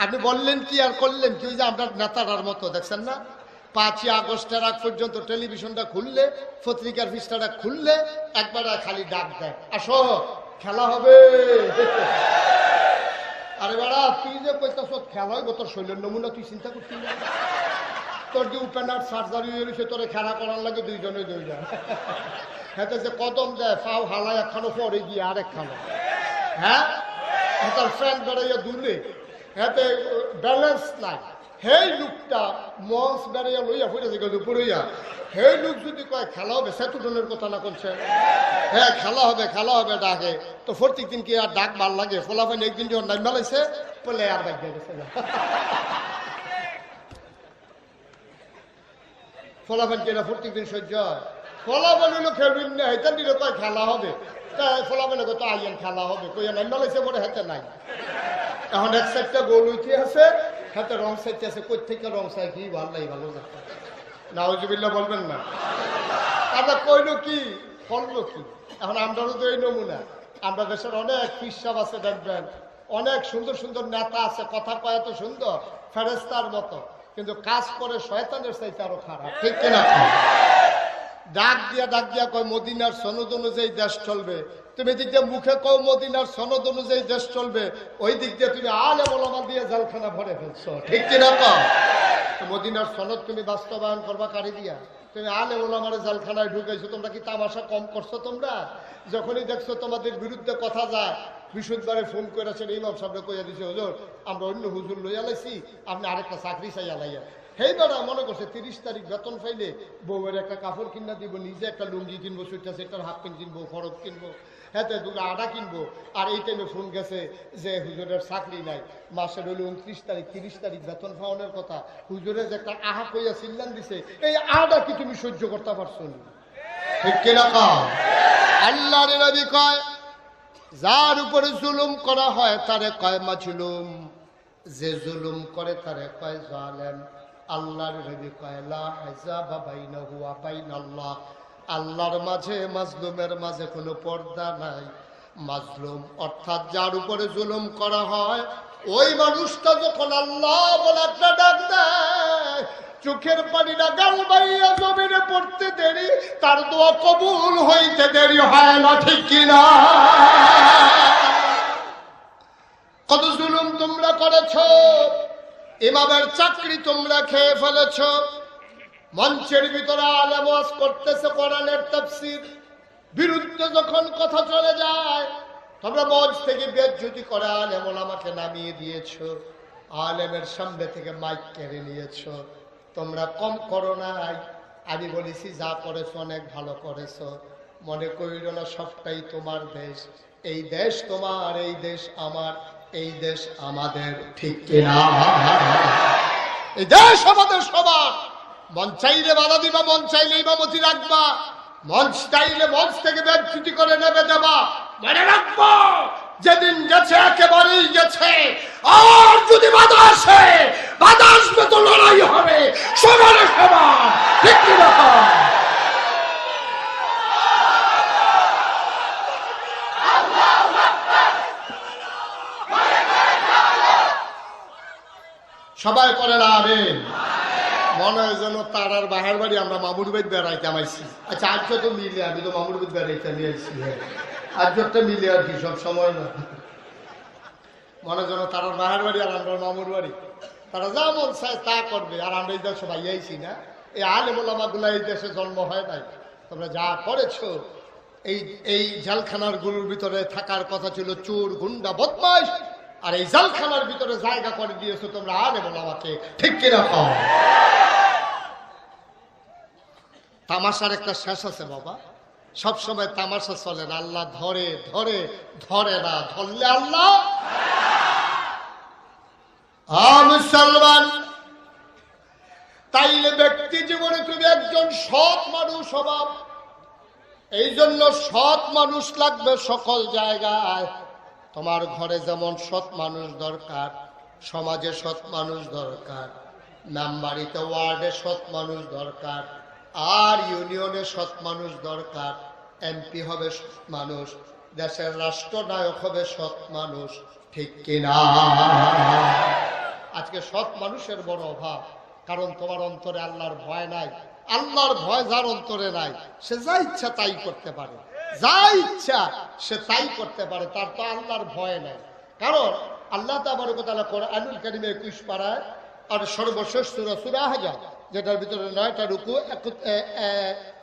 আপনি বললেন কি আর করলেন কি? ওই যে আপনার নেতাটার মতো দেখছেন না, 5ই আগস্টের আগ পর্যন্ত টেলিভিশনটা খুললে, পত্রিকার পৃষ্ঠাটা খুললে একবার খালি ডাক দেয়, আসো খেলা হবে। আরে বাড়া, তুই যে কইতাছ খেলা হইব, তোর শৈলের নমুনা তুই চিন্তা করতি না? তোর যে ওপেনার সার্জারি হয়েছে, তোরে খেলা করার লাগে দুইজনে দুইজন। হ্যাঁ, যে কদম দেয় ফাও হালা একখানো পরে গিয়ে আর একখানো, হ্যাঁ তার ফ্রেন্ড বেড়াইয়া দুলে, হ্যাঁ ব্যালেন্স নাই। সেই লোকটা মঞ্চ বেড়াইয়া লইয়া ফুটেছে গেল পড়ইয়া, সেই লোক যদি কয় খেলা হবে, সেতুটনের কথা না করছে, হ্যাঁ খেলা হবে ডাকে, তো প্রত্যেক দিন কি আর ডাক ভাল লাগে? ফলাফল একদিন যখন নাম মেলাইছে বলে আর ডাক দিয়ে গেছে, ফলাফল কি এটা প্রত্যেক দিন সহ্য হয়? ফলাফল হলো খেলবেন না, হেতান দিলে কয় খেলা হবে, তা ফলাফল কত আইয়েন খেলা হবে, কইয়া নাম মেলাইছে পরে হেতে নাই। এখন এক সাইডটা গোল উঠে আছে, হাতে রং সাইডে আছে, কই থেকে রং চাই কি ভালো নাই, ভালো যাচ্ছে নাউজুবিল্লাহ বলবেন না? আমরা কইলো কি করলো কি? এখন আমরাও তো এই নমুনা। আমরা দেশের অনেক পিসাব আছে দেখবেন, অনেক সুন্দর সুন্দর নেতা আছে, কথা কয় তো সুন্দর ফেরেস্তার মতো, কিন্তু কাজ করে শয়তানের চাইতে আরো খারাপ, ঠিক কিনা? ডাক দিয়া কয় মদিনার সনদ অনুযায়ী দেশ চলবে। তুমি দিক দিয়ে মুখে কও মদিনার সনদ অনুযায়ী দেশ চলবে, ওই দিক দিয়ে তুমি আলেম ওলামা দিয়ে জেলখানা ভরে ফেলছো, ঠিক কিনা? মদিনার সনদ তুমি বাস্তবায়ন করবা কারি দিয়া? তুমি আলেম ওলামার জেলখানায় ঢুকেছো। তোমরা কি তামাশা কম করছো? তোমরা যখনই দেখছো তোমাদের বিরুদ্ধে কথা যায়, বিশুদ্ধবারে ফোন করেছেন, ইমাম সাহেবরে কইয়া দিছে, হুজুর আমরা অন্য হুজুর লইয়া লাইছি, আপনি আরেকটা চাকরি চাইয়া লাইয়া। সেই বেড়া মনে করছে 30 তারিখ বেতন পাইলে বউয়ের একটা কাপড় কিনা দিব, নিজে একটা লুঙ্গি কিনবো, সুইটার সেটার হাফ প্যান্ট কিনবো, ফরক কিনবো, হ্যাঁ দুটো আটা কিনবো। আর এই টাইমে ফোন গেছে যে হুজুরের চাকরি নাই, মাসের হইল 29 তারিখ, 30 তারিখ বেতন পাওয়ানোর কথা। হুজুরের যে একটা আহা কইয়া চিল্লান দিছে, এই আহাটা কি তুমি সহ্য করতে পারছো না? ঠিক কিনা? আল্লাহর নবী কয়, যার উপরে জুলুম করা হয় তারে কয় মাজলুম, যে জুলুম করে তারে কয় জালেম। আল্লাহর নবী কয় লা হিজাবা বাইনাহু ওয়া বাইনাল্লাহ, আল্লাহর মাঝে মাজলুমের মাঝে কোনো পর্দা নাই। মাজলুম অর্থাৎ যার উপরে জুলুম করা হয়, ওই মানুষটা যখন আল্লাহ বলে একটা ডাক দেয়, চোখের পানিটা গাল বাইয়া জমিনে পড়তে দেরি, তার দোয়া কবুল হইতে দেরি হয় না, ঠিক কিনা? কত জুলুম তোমরা করেছ, ইমামের চাকরি তোমরা খেয়ে ফেলেছ, মঞ্চের ভিতরে আলেম ওয়াজ করতেছে কোরআনের তাফসীর, বিরুদ্ধে যখন কথা চলে যায় তোমরা মঞ্চ থেকে বেজ্জতি করে আলেম ওলামাকে নামিয়ে দিয়েছ, আলেমের সামনে থেকে মাইক কেড়ে নিয়েছ। তোমরা কম করো নাই। আমি বলেছি যা করেছো অনেক ভালো করেছো, মনে করিল না সবটাই তোমার দেশ। এই দেশ তোমার, এই দেশ আমার, এই দেশ আমাদের, ঠিক কিনা? এই দেশ আমাদের সবার। মন চাইলে বাধা দিবা, মন চাইলে ইমামতি রাখবা, মঞ্চ চাইলে মঞ্চ থেকে বেজ্জতি করে নেবে দেবা। মনে রাখবো, যেদিন গেছে একেবারেই গেছে। আর যদি বাধা আসে, বাধা আসবে তো লড়াই হবে সমানে সমান, ঠিক কিনা? সবাই করেন আমিন। মনে হয় যেন তারার বাহার বাড়ি আমরা মামুর বাড়ি বেড়াইতে আমাইছি। আচ্ছা আজ তো মিলে, আমি তো মামুর বাড়ি বেড়াইতে নিয়ে আসছি, আজ একটা মিলে আর কি, সব সময় না। মনে যেন তারার বাহার বাড়ি আর আমরা মামুর বাড়ি, তারা যা মন চায় তা করবে, আর আমরা এই দেশে ভাই আইছি না। এই আলেম ওলামাগুলা এই দেশে জন্ম হয় নাই। তোমরা যা করেছো, এই জেলখানার গুলোর ভিতরে থাকার কথা ছিল চোর, গুন্ডা, বদমাইশ, আর এই জেলখানার ভিতরে জায়গা করে দিয়েছো তোমরা আলেম ওলামাকে, ঠিক কিনা? তামাশার একটা শেষ আছে বাবা, সবসময় তামাশা চলে না। আল্লাহ ধরে ধরে ধরে না, ধরলে আল্লাহ। মুসলমান, তাইলে ব্যক্তি জীবনে তুমি একজন সৎ মানুষ হবা। এই জন্য সৎ মানুষ লাগবে সকল জায়গায়। তোমার ঘরে যেমন সৎ মানুষ দরকার, সমাজে সৎ মানুষ দরকার, মেম্বারিতে ওয়ার্ডে সৎ মানুষ দরকার, আর ইউনিয়নে সৎ মানুষ দরকার। এমপি হবে সৎ মানুষ, দেশের রাষ্ট্রনায়ক হবে সৎ মানুষ, ঠিক কিনা? সৎ মানুষের বড় অভাব, কারণ তোমার অন্তরে আল্লাহর ভয় নাই। আল্লাহর ভয় যার অন্তরে নাই, সে যা ইচ্ছা তাই করতে পারে, যা ইচ্ছা সে তাই করতে পারে, তার তো আল্লাহর ভয় নাই। কারণ আল্লাহ তাবারক ওয়া তাআলা কোরআনুল কারীমে 21 পারায় আর সর্বশেষ সূরা সূরা আহজাব, যেটার ভিতরে 9টা রুকু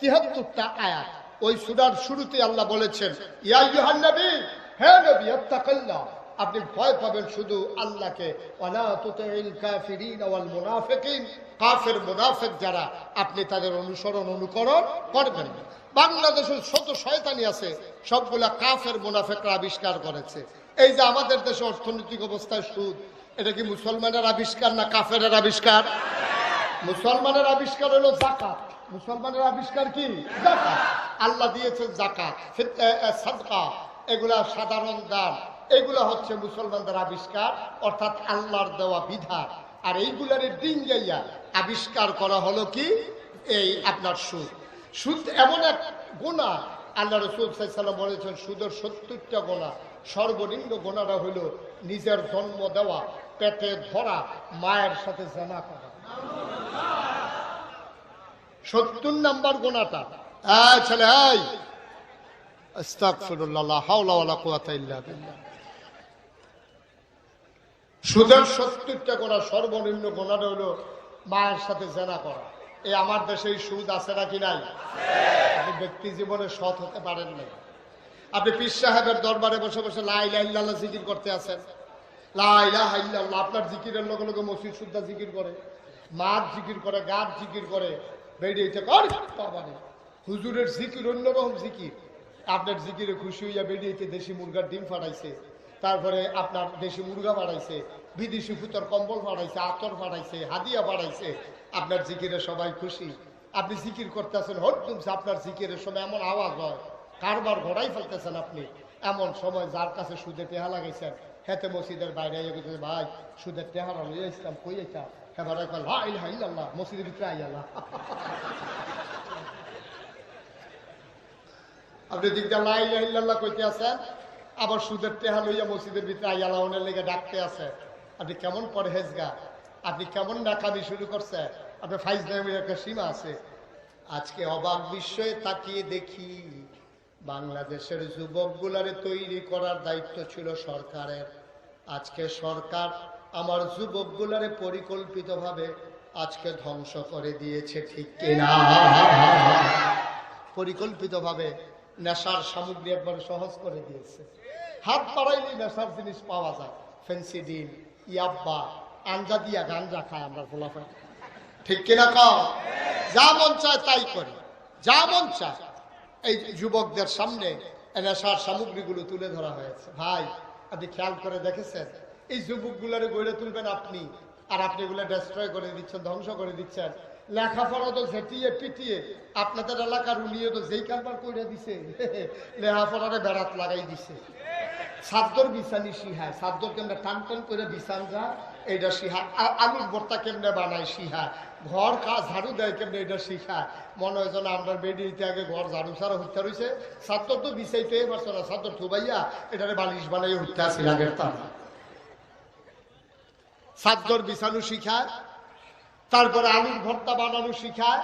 73টা আয়াত, ওই সূরার শুরুতে আল্লাহ বলেছেন, ইয়া আইয়ুহান নবী, হে নবী, ইত্তাকিল্লাহ, আপনি ভয় পাবেন শুধু আল্লাহকে, ওয়ালা তুতিল কাফিরিন ওয়াল মুনাফিকিন, কাফের মুনাফিক যারা, আপনি তাদের অনুকরণ করবেন না। বাংলাদেশের শত শয়তানি আছে, সবগুলা কাফের মুনাফিকরা আবিষ্কার করেছে। এই যে আমাদের দেশে অর্থনৈতিক অবস্থায় সুদ, এটা কি মুসলমানের আবিষ্কার না কাফেরের আবিষ্কার? মুসলমানের আবিষ্কার হলো যাকাত। মুসলমানের আবিষ্কার কি? যাকাত। আল্লাহ দিয়েছেন যাকাত, সাদকা, এগুলা সাধারণ দান, এগুলা হচ্ছে মুসলমানদের আবিষ্কার, অর্থাৎ আল্লাহর দেওয়া বিধান। আর এইগুলার ডিঙ্গাইয়া আবিষ্কার করা হলো কি এই আপনার সুদ। সুদ এমন এক গুনাহ, আল্লাহ রাসূল সাল্লাল্লাহু আলাইহি ওয়াসাল্লাম বলেছেন সুদের 70টা গুনাহ। সর্বনিম্ন গুনাহটা হলো নিজের জন্ম দেওয়া, পেটে ধরা মায়ের সাথে জিনা করা। 70 নম্বর গুনাহটা। এই ছেলে, এই আস্তাগফিরুল্লাহ, লা হাওলা ওয়ালা কুওয়াতা ইল্লা বিল্লাহ। সুদের 70টা গুনাহ, সর্বনিম্ন গুনাহটা হলো মায়ের সাথে জিনা করা। এই আমার দেশে এই সুদ আছে নাকি নাই? আপনি ব্যক্তি জীবনে সৎ হতে পারেন না। আপনি পীর সাহেবের দরবারে বসে বসে লা ইলাহা ইল্লাল্লাহ জিকির করতে আছেন, লা ইলাহা ইল্লাল্লাহ, আপনার জিকিরের লগে লগে মসজিদ সুদ্ধা জিকির করে, মাছ জিকির করে, গাছ জিকির করে, বেরিয়েছে বাবারে হুজুরের জিকির অন্যরকম জিকির। আপনার জিকিরে খুশি হইয়া বেরিয়েছে দেশি মুরগার ডিম ফাটাইছে, তারপরে আপনার দেশি মুরগা বাড়াইছে, বিদেশি ফুতর কম্বল বাড়াইছে, আতর বাড়াইছে, হাদিয়া বাড়াইছে, আপনার জিকিরে সবাই খুশি। আপনি জিকির করতেছেন, হরদুমছে আপনার জিকিরের সময় এমন আওয়াজ হয়, কারবার ঘোড়াই ফেলতেছেন আপনি। এমন সময় যার কাছে সুদে টেহা লাগাইছেন, হেতে মসজিদের বাইরে ভাই সুদের টেহারা লইয়া ইসলাম কই এটা, হ্যাঁ লা ইলাহা ইল্লাল্লাহ, মসজিদের ভিতরে আইয়ালা। আপনি দিকটা লা ইলাহা ইল্লাল্লাহ কইতে আছেন, আবার সুদের টেহা লইয়া মসজিদের ভিতরে আইয়ালা ওনের লেগে ডাকতে আছে। আপনি কেমন পরহেজগা, আপনি কেমন নাকামি শুরু করছে, আপনার ফাইজলামের একটা সীমা আছে। আজকে অবাক বিস্ময়ে তাকিয়ে দেখি, বাংলাদেশের যুবকগুলারে তৈরি করার দায়িত্ব ছিল সরকারের। আজকে সরকার আমার যুবকগুলারে পরিকল্পিতভাবে আজকে ধ্বংস করে দিয়েছে, ঠিক কিনা? পরিকল্পিতভাবে নেশার সামগ্রী একবার সহজ করে দিয়েছে। হাত বাড়াইলে নেশার জিনিস পাওয়া যায়, ফেন্সিডিল, ইয়াব্বা, আঞ্জা দিয়া গাঞ্জা খায় আমরা ফলাফল, ঠিক কিনা? কও, যা মন চায় তাই করে, যা মন চায়। এই যুবকদের সামনে নেশার সামগ্রীগুলো তুলে ধরা হয়েছে। ভাই আপনি খেয়াল করে দেখেছেন, এই যুবকগুলারে গড়ে তুলবেন আপনি, আর আপনি এগুলো ডেস্ট্রয় করে দিচ্ছেন, ধ্বংস করে দিচ্ছেন। লেখাপড়া তো ঝেটিয়ে পিটিয়ে আপনাদের এলাকার উনিও তো যেই কারবার করে দিছে, লেখাপড়ারে বেড়াত লাগাই দিছে। সাদ্দর বিছানি শিহায়, সাদ্দর কেমনে টান টান করে বিছান যায় এইটা শিহায়, আলুর ভর্তা কেমনে বানায় শিহায়, ঘর ঝাড়ু দেয় কেমনে এটা শিখায়। মনে হয় যেন আমরা বেরিয়েতে আগে ঘর ঝাড়ু ছাড়া হত্যা রয়েছে, সাদ্দর তো বিছাইতে পারছো না, সাদ্দর থুবাইয়া এটারে বালিশ বানাইয়া হত্যা আসছিল আগের তারা। সাদ্দর বিছানো শিখায়, তারপরে আলুর ভর্তা বানানো শিখায়,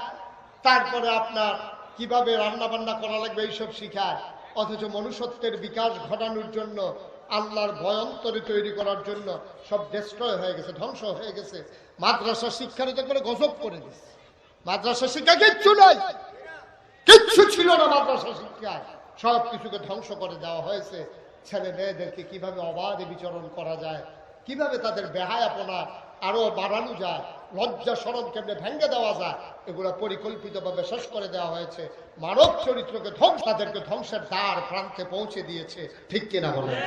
তারপরে আপনার কিভাবে রান্না বান্না করা লাগবে এইসব শিখায়। অথচ মনুষ্যত্বের বিকাশ ঘটানোর জন্য, আল্লাহর ভয়ন্তরে তৈরি করার জন্য সব ডেস্ট্রয় হয়ে গেছে, ধ্বংস হয়ে গেছে। মাদ্রাসা শিক্ষার করে গজব করে দিচ্ছে। মাদ্রাসা শিক্ষা কিচ্ছু নাই, কিচ্ছু ছিল না মাদ্রাসা শিক্ষায়, সব কিছুকে ধ্বংস করে দেওয়া হয়েছে। ছেলে মেয়েদেরকে কিভাবে অবাধে বিচরণ করা যায়, কিভাবে তাদের বেহায়াপনা আরো বাড়ানো যায়, লজ্জা শরম কেমনে ভেঙে দেওয়া যায়, এগুলো পরিকল্পিতভাবে শেষ করে দেওয়া হয়েছে। মানব চরিত্রকে ধ্বংস, তাদেরকে ধ্বংসের দ্বার প্রান্তে পৌঁছে দিয়েছে, ঠিক কিনা বলেন?